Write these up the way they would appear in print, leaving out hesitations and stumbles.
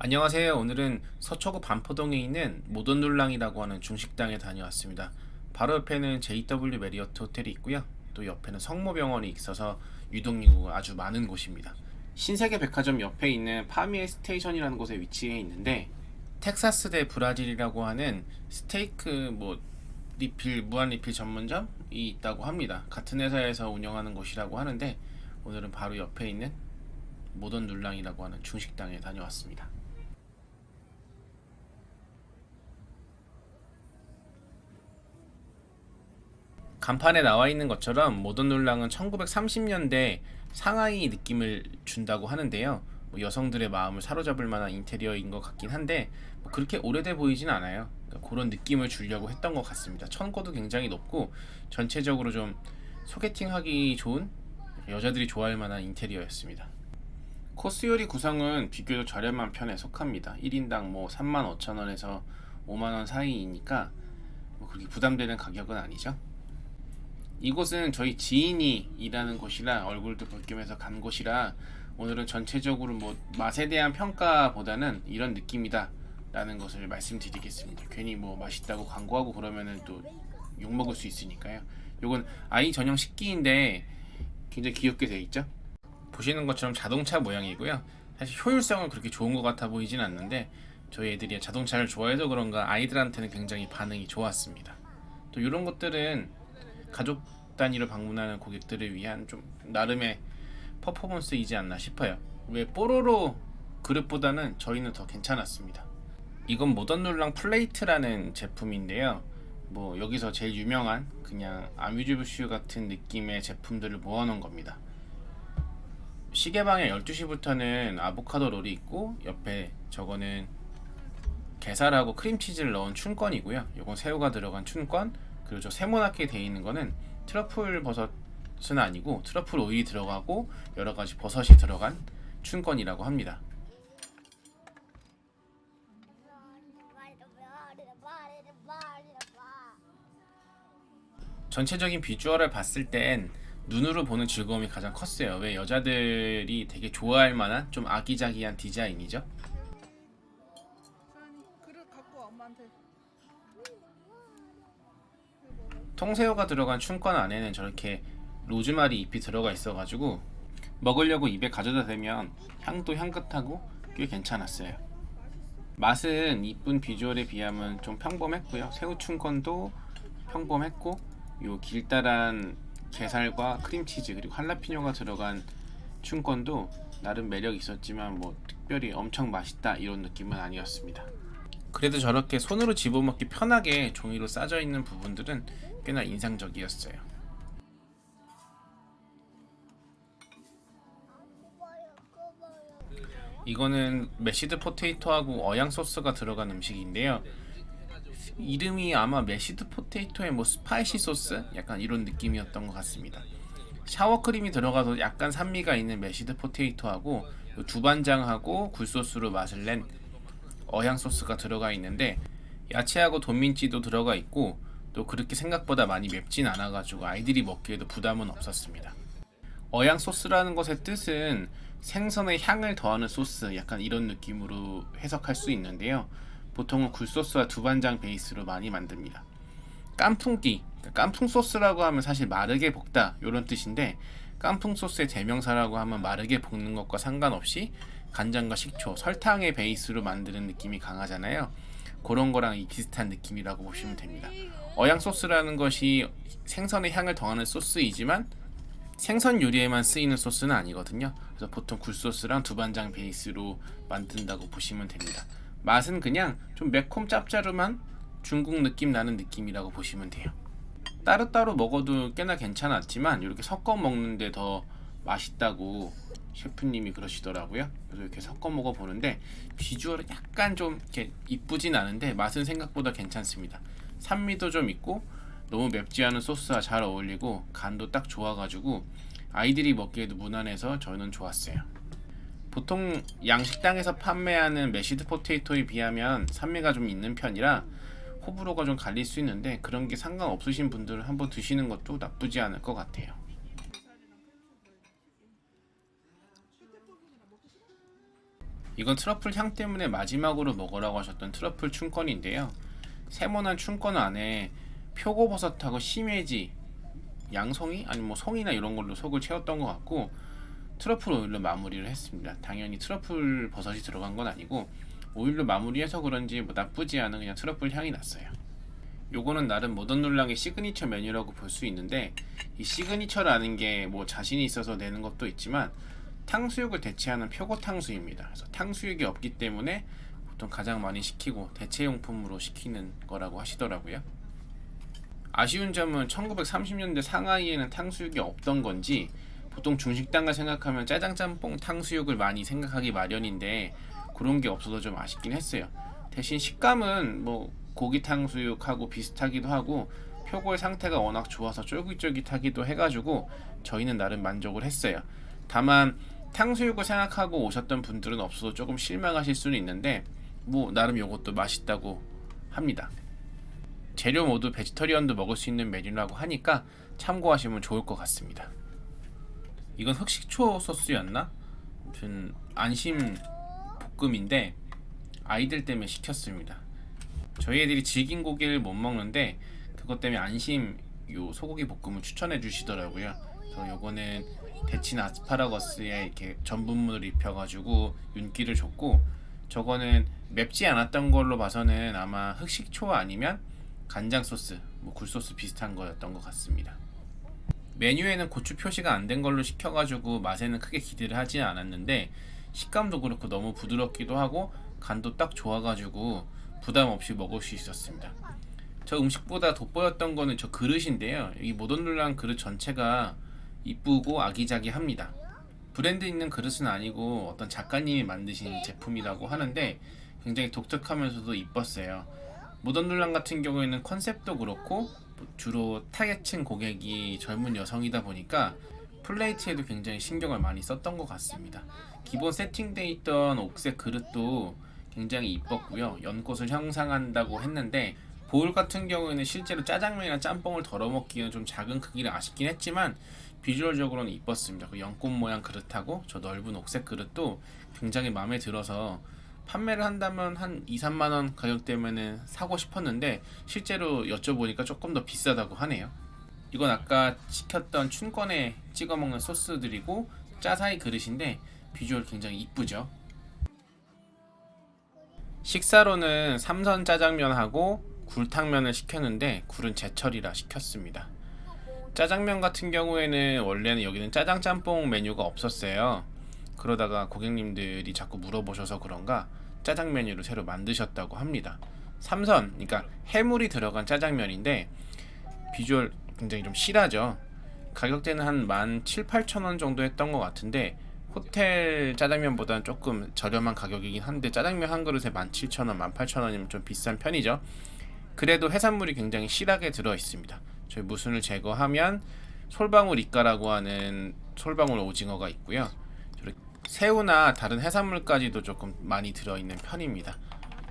안녕하세요. 오늘은 서초구 반포동에 있는 모던놀랑이라고 하는 중식당에 다녀왔습니다. 바로 옆에는 JW 메리어트 호텔이 있고요. 또 옆에는 성모병원이 있어서 유동인구가 아주 많은 곳입니다. 신세계 백화점 옆에 있는 파미에 스테이션이라는 곳에 위치해 있는데 텍사스 대 브라질이라고 하는 스테이크 리필 무한 리필 전문점이 있다고 합니다. 같은 회사에서 운영하는 곳이라고 하는데 오늘은 바로 옆에 있는 모던놀랑이라고 하는 중식당에 다녀왔습니다. 간판에 나와 있는 것처럼 모던놀랑은 1930년대 상하이 느낌을 준다고 하는데요. 여성들의 마음을 사로잡을 만한 인테리어인 것 같긴 한데 그렇게 오래돼 보이진 않아요. 그러니까 그런 느낌을 주려고 했던 것 같습니다. 천고도 굉장히 높고 전체적으로 좀 소개팅하기 좋은 여자들이 좋아할 만한 인테리어였습니다. 코스 요리 구성은 비교적 저렴한 편에 속합니다. 1인당 35,000원에서 5만원 사이이니까 그렇게 부담되는 가격은 아니죠. 이곳은 저희 지인이 일하는 곳이라 얼굴도 볼 겸해서 간 곳이라 오늘은 전체적으로 맛에 대한 평가보다는 이런 느낌이다 라는 것을 말씀드리겠습니다. 괜히 맛있다고 광고하고 그러면은 또 욕먹을 수 있으니까요. 요건 아이 전용 식기인데 굉장히 귀엽게 되어 있죠. 보시는 것처럼 자동차 모양이고요. 사실 효율성은 그렇게 좋은 것 같아 보이진 않는데 저희 애들이 자동차를 좋아해서 그런가 아이들한테는 굉장히 반응이 좋았습니다. 또 이런 것들은 가족 단위로 방문하는 고객들을 위한 좀 나름의 퍼포먼스이지 않나 싶어요. 왜 뽀로로 그릇보다는 저희는 더 괜찮았습니다. 이건 모던놀랑 플레이트라는 제품인데요. 여기서 제일 유명한 그냥 아뮤즈부슈 같은 느낌의 제품들을 모아놓은 겁니다. 시계방에 12시부터는 아보카도 롤이 있고 옆에 저거는 게살하고 크림치즈를 넣은 춘권이고요. 이건 새우가 들어간 춘권. 그리고 저 세모나게 되어 있는 거는 트러플 버섯은 아니고 트러플 오일이 들어가고 여러 가지 버섯이 들어간 춘권이라고 합니다. 전체적인 비주얼을 봤을 땐 눈으로 보는 즐거움이 가장 컸어요. 왜 여자들이 되게 좋아할 만한 좀 아기자기한 디자인이죠. 그릇 갖고 와, 엄마한테. 통새우가 들어간 춘권 안에는 저렇게 로즈마리 잎이 들어가 있어가지고 먹으려고 입에 가져다 대면 향도 향긋하고 꽤 괜찮았어요. 맛은 이쁜 비주얼에 비하면 좀 평범했고요. 새우 춘권도 평범했고 요 길다란 게살과 크림치즈 그리고 할라피뇨가 들어간 춘권도 나름 매력 있었지만 특별히 엄청 맛있다 이런 느낌은 아니었습니다. 그래도 저렇게 손으로 집어먹기 편하게 종이로 싸져 있는 부분들은 꽤나 인상적이었어요. 이거는 메시드 포테이토하고 어양 소스가 들어간 음식인데요. 이름이 아마 메시드 포테이토의 스파이시 소스? 약간 이런 느낌이었던 것 같습니다. 샤워크림이 들어가서 약간 산미가 있는 메시드 포테이토하고 두반장하고 굴소스로 맛을 낸 어향 소스가 들어가 있는데 야채하고 돈민지도 들어가 있고 또 그렇게 생각보다 많이 맵진 않아가지고 아이들이 먹기에도 부담은 없었습니다. 어향 소스라는 것의 뜻은 생선의 향을 더하는 소스 약간 이런 느낌으로 해석할 수 있는데요. 보통은 굴소스와 두반장 베이스로 많이 만듭니다. 깐풍기, 깐풍 소스라고 하면 사실 마르게 볶다 이런 뜻인데 깐풍 소스의 대명사라고 하면 마르게 볶는 것과 상관없이 간장과 식초, 설탕의 베이스로 만드는 느낌이 강하잖아요. 그런 거랑 비슷한 느낌이라고 보시면 됩니다. 어양 소스라는 것이 생선의 향을 더하는 소스이지만 생선 요리에만 쓰이는 소스는 아니거든요. 그래서 보통 굴소스랑 두반장 베이스로 만든다고 보시면 됩니다. 맛은 그냥 좀 매콤 짭짤한 중국 느낌 나는 느낌이라고 보시면 돼요. 따로따로 먹어도 꽤나 괜찮았지만 이렇게 섞어 먹는데 더 맛있다고 셰프님이 그러시더라고요. 그래서 이렇게 섞어 먹어 보는데 비주얼은 약간 좀 이렇게 이쁘진 않은데 맛은 생각보다 괜찮습니다. 산미도 좀 있고 너무 맵지 않은 소스와 잘 어울리고 간도 딱 좋아가지고 아이들이 먹기에도 무난해서 저는 좋았어요. 보통 양식당에서 판매하는 메시드 포테이토에 비하면 산미가 좀 있는 편이라 호불호가 좀 갈릴 수 있는데 그런 게 상관없으신 분들은 한번 드시는 것도 나쁘지 않을 것 같아요. 이건 트러플 향 때문에 마지막으로 먹으라고 하셨던 트러플 춘권인데요. 세모난 춘권 안에 표고버섯하고 시메지, 양송이 아니면 뭐 송이나 이런 걸로 속을 채웠던 것 같고 트러플 오일로 마무리를 했습니다. 당연히 트러플 버섯이 들어간 건 아니고 오일로 마무리해서 그런지 뭐 나쁘지 않은 그냥 트러플 향이 났어요. 요거는 나름 모던 룰랑의 시그니처 메뉴라고 볼 수 있는데, 이 시그니처라는 게 뭐 자신이 있어서 내는 것도 있지만 탕수육을 대체하는 표고 탕수입니다. 그래서 탕수육이 없기 때문에 보통 가장 많이 시키고 대체용품으로 시키는 거라고 하시더라고요. 아쉬운 점은 1930년대 상하이에는 탕수육이 없던 건지 보통 중식당을 생각하면 짜장 짬뽕 탕수육을 많이 생각하기 마련인데 그런 게 없어서 좀 아쉽긴 했어요. 대신 식감은 뭐 고기 탕수육하고 비슷하기도 하고 표고의 상태가 워낙 좋아서 쫄깃쫄깃하기도 해가지고 저희는 나름 만족을 했어요. 다만 탕수육을 생각하고 오셨던 분들은 없어서 조금 실망하실 수는 있는데 뭐 나름 요것도 맛있다고 합니다. 재료 모두 베지터리언도 먹을 수 있는 메뉴라고 하니까 참고하시면 좋을 것 같습니다. 이건 흑식초 소스였나? 아무튼 안심 볶음인데 아이들 때문에 시켰습니다. 저희 애들이 질긴 고기를 못 먹는데 그것 때문에 안심 요 소고기 볶음을 추천해 주시더라고요. 그래서 요거는 데친 아스파라거스에 이렇게 전분물을 입혀가지고 윤기를 줬고, 저거는 맵지 않았던 걸로 봐서는 아마 흑식초 아니면 간장 소스, 뭐 굴소스 비슷한 거였던 것 같습니다. 메뉴에는 고추 표시가 안 된 걸로 시켜가지고 맛에는 크게 기대를 하지 않았는데 식감도 그렇고 너무 부드럽기도 하고 간도 딱 좋아가지고 부담 없이 먹을 수 있었습니다. 저 음식보다 돋보였던 거는 저 그릇인데요. 이 모던 룰랑 그릇 전체가 이쁘고 아기자기합니다. 브랜드 있는 그릇은 아니고 어떤 작가님이 만드신 제품이라고 하는데 굉장히 독특하면서도 이뻤어요. 모던 룰랑 같은 경우에는 컨셉도 그렇고 주로 타겟층 고객이 젊은 여성이다 보니까 플레이트에도 굉장히 신경을 많이 썼던 것 같습니다. 기본 세팅되어 있던 옥색 그릇도 굉장히 이뻤고요. 연꽃을 형상한다고 했는데 보울 같은 경우에는 실제로 짜장면이나 짬뽕을 덜어먹기에는 좀 작은 크기를 아쉽긴 했지만 비주얼적으로는 이뻤습니다. 그 연꽃 모양 그릇하고 저 넓은 옥색 그릇도 굉장히 마음에 들어서 판매를 한다면 한 2, 3만원 가격대면은 사고 싶었는데 실제로 여쭤보니까 조금 더 비싸다고 하네요. 이건 아까 시켰던 춘권에 찍어 먹는 소스들이고 짜사이 그릇인데 비주얼 굉장히 이쁘죠. 식사로는 삼선 짜장면하고 굴탕면을 시켰는데 굴은 제철이라 시켰습니다. 짜장면 같은 경우에는 원래는 여기는 짜장 짬뽕 메뉴가 없었어요. 그러다가 고객님들이 자꾸 물어보셔서 그런가 짜장 메뉴를 새로 만드셨다고 합니다. 삼선, 그러니까 해물이 들어간 짜장면인데 비주얼 굉장히 좀 실하죠. 가격대는 한 17,000~18,000원 정도 했던 것 같은데 호텔 짜장면보다는 조금 저렴한 가격이긴 한데 짜장면 한 그릇에 17,000원, 18,000원이면 좀 비싼 편이죠. 그래도 해산물이 굉장히 실하게 들어 있습니다. 저희 무순을 제거하면 솔방울 이까라고 하는 솔방울 오징어가 있고요. 새우나 다른 해산물까지도 조금 많이 들어있는 편입니다.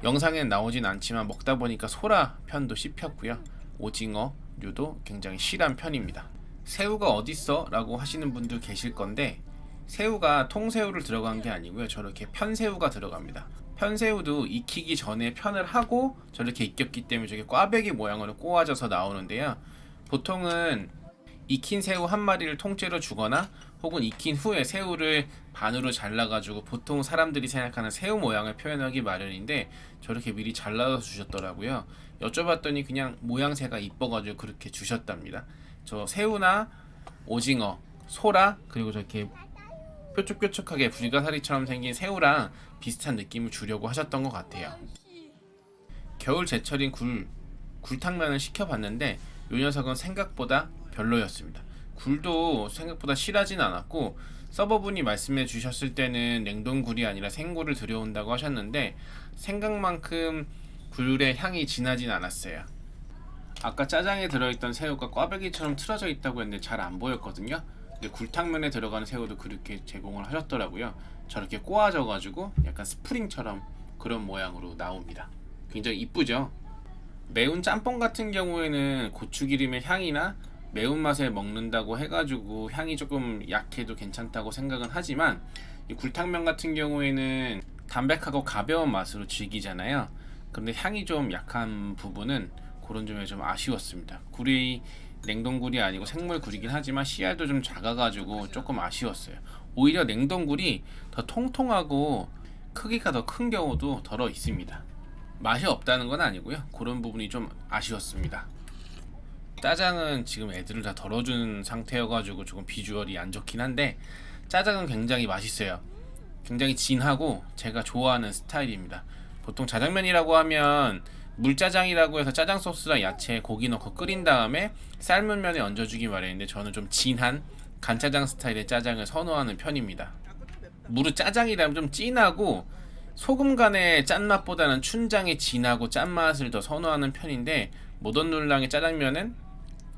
영상엔 나오진 않지만 먹다 보니까 소라 편도 씹혔고요. 오징어류도 굉장히 실한 편입니다. 새우가 어딨어? 라고 하시는 분들 계실 건데 새우가 통새우를 들어간 게 아니고요. 저렇게 편새우가 들어갑니다. 편새우도 익히기 전에 편을 하고 저렇게 익혔기 때문에 저게 꽈배기 모양으로 꼬아져서 나오는데요. 보통은 익힌 새우 한 마리를 통째로 주거나 혹은 익힌 후에 새우를 반으로 잘라가지고 보통 사람들이 생각하는 새우 모양을 표현하기 마련인데 저렇게 미리 잘라서 주셨더라고요. 여쭤봤더니 그냥 모양새가 이뻐가지고 그렇게 주셨답니다. 저 새우나 오징어, 소라 그리고 저렇게 뾰족뾰족하게 불가사리처럼 생긴 새우랑 비슷한 느낌을 주려고 하셨던 것 같아요. 겨울 제철인 굴탕면을 시켜봤는데 이 녀석은 생각보다 별로였습니다. 굴도 생각보다 실하진 않았고 서버분이 말씀해 주셨을 때는 냉동굴이 아니라 생굴을 들여온다고 하셨는데 생각만큼 굴의 향이 진하진 않았어요. 아까 짜장에 들어있던 새우가 꽈배기처럼 틀어져 있다고 했는데 잘 안 보였거든요. 근데 굴탕면에 들어가는 새우도 그렇게 제공을 하셨더라고요. 저렇게 꼬아져 가지고 약간 스프링처럼 그런 모양으로 나옵니다. 굉장히 이쁘죠? 매운 짬뽕 같은 경우에는 고추기름의 향이나 매운맛에 먹는다고 해가지고 향이 조금 약해도 괜찮다고 생각은 하지만 이 굴탕면 같은 경우에는 담백하고 가벼운 맛으로 즐기잖아요. 그런데 향이 좀 약한 부분은 그런 점에 좀 아쉬웠습니다. 굴이 냉동굴이 아니고 생물굴이긴 하지만 씨알도 좀 작아가지고 조금 아쉬웠어요. 오히려 냉동굴이 더 통통하고 크기가 더 큰 경우도 덜어 있습니다. 맛이 없다는 건 아니고요. 그런 부분이 좀 아쉬웠습니다. 짜장은 지금 애들을 다 덜어준 상태여가지고 조금 비주얼이 안 좋긴 한데 짜장은 굉장히 맛있어요. 굉장히 진하고 제가 좋아하는 스타일입니다. 보통 짜장면이라고 하면 물짜장이라고 해서 짜장 소스랑 야채, 고기 넣고 끓인 다음에 삶은 면에 얹어주기 마련인데 저는 좀 진한 간짜장 스타일의 짜장을 선호하는 편입니다. 무릇 짜장이라면 좀 진하고 소금 간의 짠맛보다는 춘장의 진하고 짠맛을 더 선호하는 편인데 모던룰랑의 짜장면은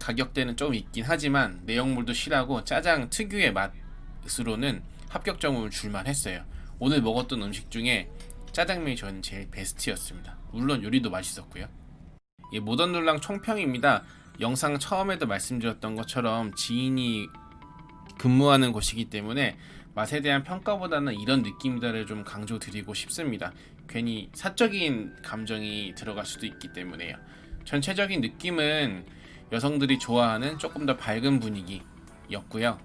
가격대는 좀 있긴 하지만 내용물도 실하고 짜장 특유의 맛으로는 합격점을 줄만 했어요. 오늘 먹었던 음식 중에 짜장면이 저는 제일 베스트였습니다. 물론 요리도 맛있었고요. 모던룰랑 총평입니다. 영상 처음에도 말씀드렸던 것처럼 지인이 근무하는 곳이기 때문에 맛에 대한 평가보다는 이런 느낌이다를 좀 강조드리고 싶습니다. 괜히 사적인 감정이 들어갈 수도 있기 때문에요. 전체적인 느낌은 여성들이 좋아하는 조금 더 밝은 분위기였고요.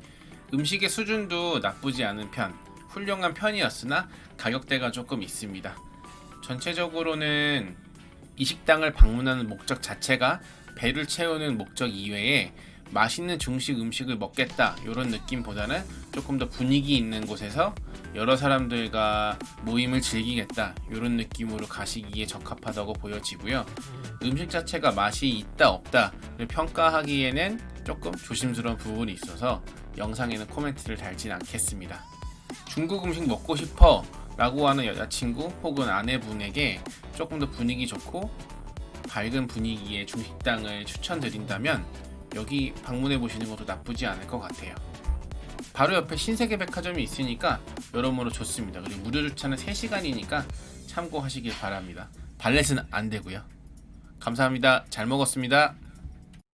음식의 수준도 나쁘지 않은 편, 훌륭한 편이었으나 가격대가 조금 있습니다. 전체적으로는 이 식당을 방문하는 목적 자체가 배를 채우는 목적 이외에 맛있는 중식 음식을 먹겠다 이런 느낌보다는 조금 더 분위기 있는 곳에서 여러 사람들과 모임을 즐기겠다 이런 느낌으로 가시기에 적합하다고 보여지고요. 음식 자체가 맛이 있다 없다를 평가하기에는 조금 조심스러운 부분이 있어서 영상에는 코멘트를 달진 않겠습니다. 중국 음식 먹고 싶어 라고 하는 여자친구 혹은 아내분에게 조금 더 분위기 좋고 밝은 분위기의 중식당을 추천드린다면 여기 방문해 보시는 것도 나쁘지 않을 것 같아요. 바로 옆에 신세계 백화점이 있으니까 여러모로 좋습니다. 그리고 무료 주차는 3시간이니까 참고하시길 바랍니다. 발렛은 안 되고요. 감사합니다. 잘 먹었습니다.